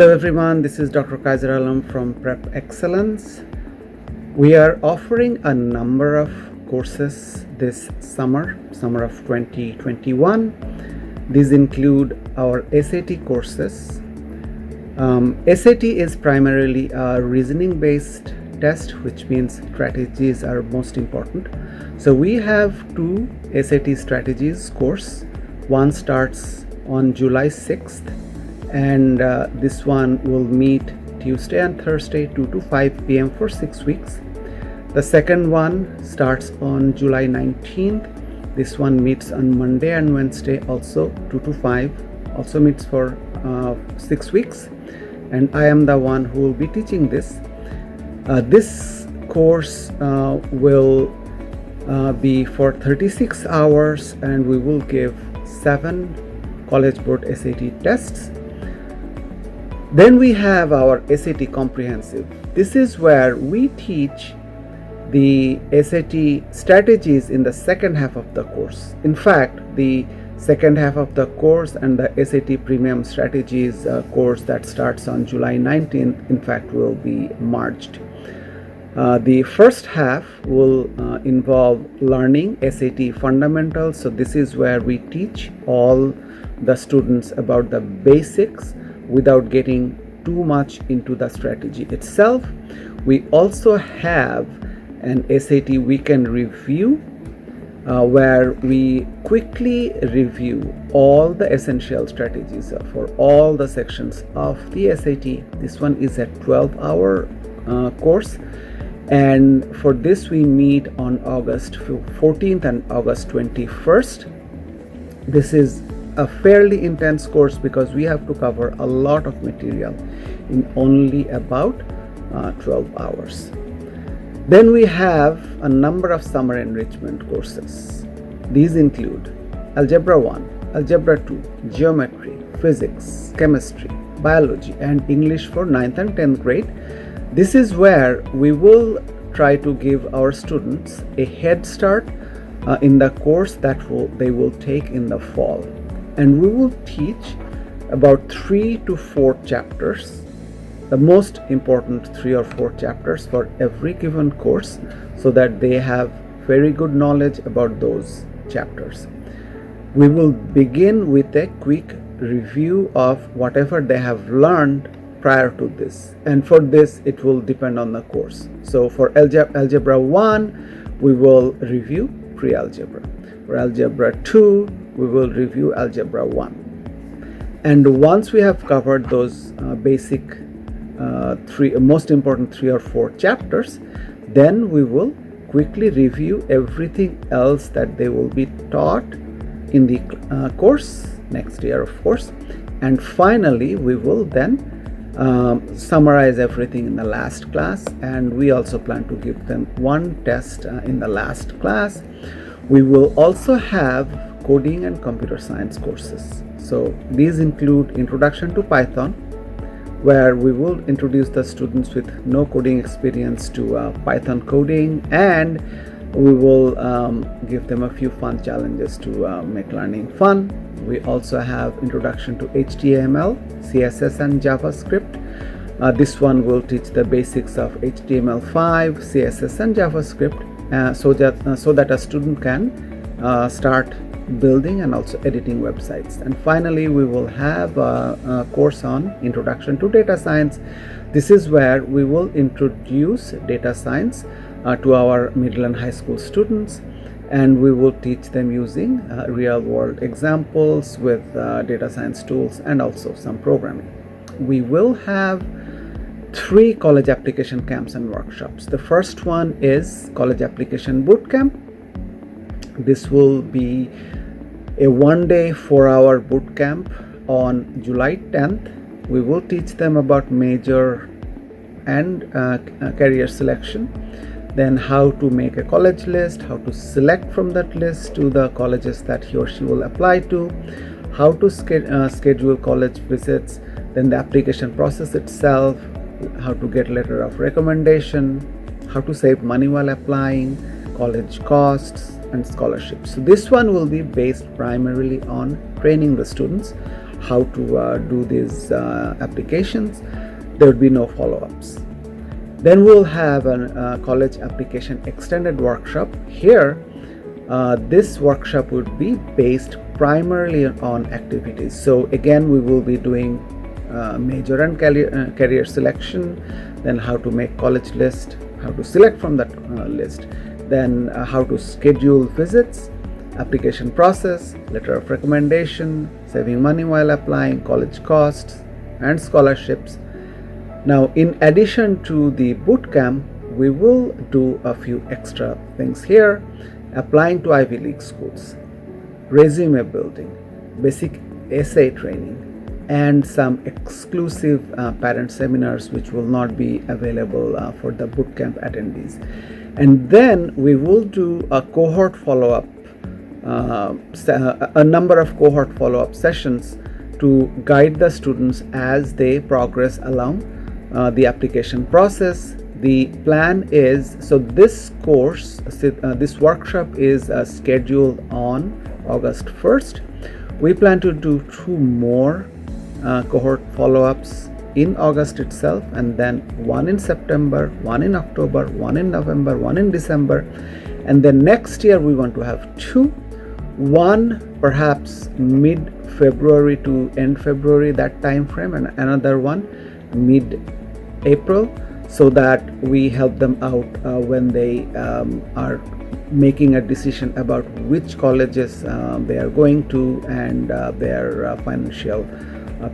Hello everyone, this is Dr. Kaiser Alam from PrepExcellence. We are offering a number of courses this summer of 2021. These include our SAT courses. SAT is primarily a reasoning-based test, which means strategies are most important. So we have two SAT strategies course. One starts on July 6th, and this one will meet Tuesday and Thursday 2 to 5 p.m. for 6 weeks. The second one starts on July 19th. This one meets on Monday and Wednesday, also 2 to 5, also meets for 6 weeks, and I am the one who will be teaching this. This course will be for 36 hours, and we will give 7 College Board SAT tests. Then we have our SAT Comprehensive. This is where we teach the SAT strategies in the second half of the course. In fact, the second half of the course and the SAT Premium Strategies course that starts on July 19th, in fact, will be merged. The first half will involve learning SAT fundamentals. So this is where we teach all the students about the basics without getting too much into the strategy itself. We also have an SAT weekend review where we quickly review all the essential strategies for all the sections of the SAT. This one is a 12-hour course, and for this we meet on August 14th and August 21st. This is a fairly intense course because we have to cover a lot of material in only about 12 hours. Then we have a number of summer enrichment courses. These include Algebra 1, Algebra 2, Geometry, Physics, Chemistry, Biology, and English for 9th and 10th grade. This is where we will try to give our students a head start in the course that they will take in the fall. And we will teach about 3 to 4 chapters, the most important 3 or 4 chapters for every given course, so that they have very good knowledge about those chapters. We will begin with a quick review of whatever they have learned prior to this, and for this it will depend on the course. So for Algebra 1, we will review pre-algebra. For Algebra 2, we will review Algebra 1. And once we have covered those basic most important 3 or 4 chapters, then we will quickly review everything else that they will be taught in the course next year, of course. And finally, we will then summarize everything in the last class, and we also plan to give them one test in the last class. We will also have coding and computer science courses. So these include Introduction to Python, where we will introduce the students with no coding experience to Python coding, and we will give them a few fun challenges to make learning fun. We also have Introduction to HTML, CSS, and JavaScript. This one will teach the basics of HTML5, CSS, and JavaScript, so that a student can start building and also editing websites. And finally, we will have a course on Introduction to Data Science. This is where we will introduce data science to our middle and high school students, and we will teach them using real world examples with data science tools and also some programming. We will have 3 college application camps and workshops. The first one is College Application Bootcamp. This will be a 1-day 4-hour boot camp on July 10th. We will teach them about major and career selection, then how to make a college list, how to select from that list to the colleges that he or she will apply to, how to schedule college visits, then the application process itself, how to get letter of recommendation, how to save money while applying, college costs, and scholarships. So this one will be based primarily on training the students how to do these applications, there would be no follow-ups. Then we'll have a college application extended workshop. Here, this workshop would be based primarily on activities. So again, we will be doing major and career selection, then how to make college list, how to select from that list, then how to schedule visits, application process, letter of recommendation, saving money while applying, college costs, and scholarships. Now, in addition to the bootcamp, we will do a few extra things here: applying to Ivy League schools, resume building, basic essay training, and some exclusive parent seminars which will not be available for the bootcamp attendees. And then we will do a cohort follow-up, a number of cohort follow-up sessions to guide the students as they progress along the application process. The plan is, so this course, this workshop is scheduled on August 1st. We plan to do 2 more cohort follow-ups in August itself, and then 1 in September, 1 in October, 1 in November, 1 in December, and then next year we want to have 2, one perhaps mid-February to end February, that time frame, and another one mid-April, so that we help them out when they are making a decision about which colleges they are going to, and their financial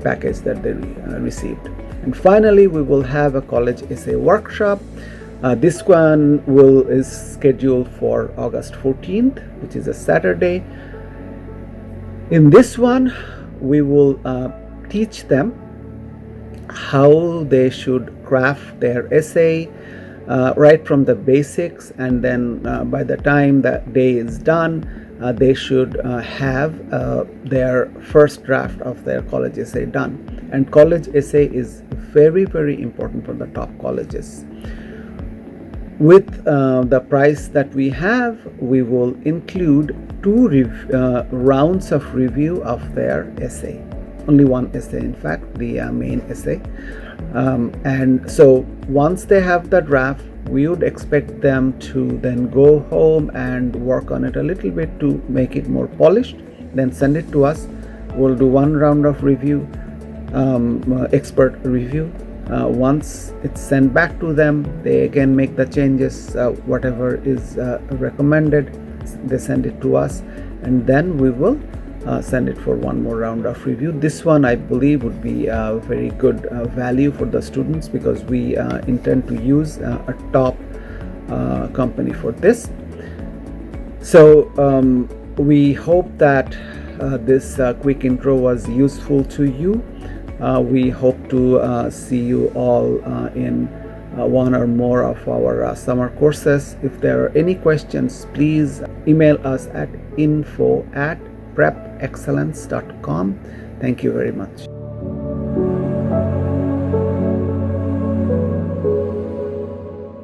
package that they received. And finally, we will have a college essay workshop. This one is scheduled for August 14th, which is a Saturday. In this one, we will teach them how they should craft their essay right from the basics, and then by the time that day is done, they should have their first draft of their college essay done. And college essay is very, very important for the top colleges. With the price that we have, we will include 2 rounds of review of their essay. Only one essay, in fact, the main essay. And so once they have the draft, we would expect them to then go home and work on it a little bit to make it more polished, then send it to us. We'll do 1 round of review, expert review. Once it's sent back to them, they again make the changes, whatever is recommended, they send it to us, and then we will send it for 1 more round of review. This one, I believe, would be a very good value for the students, because we intend to use a top company for this. So we hope that this quick intro was useful to you. We hope to see you all in 1 or more of our summer courses. If there are any questions, please email us at info@prepexcellence.com. Thank you very much.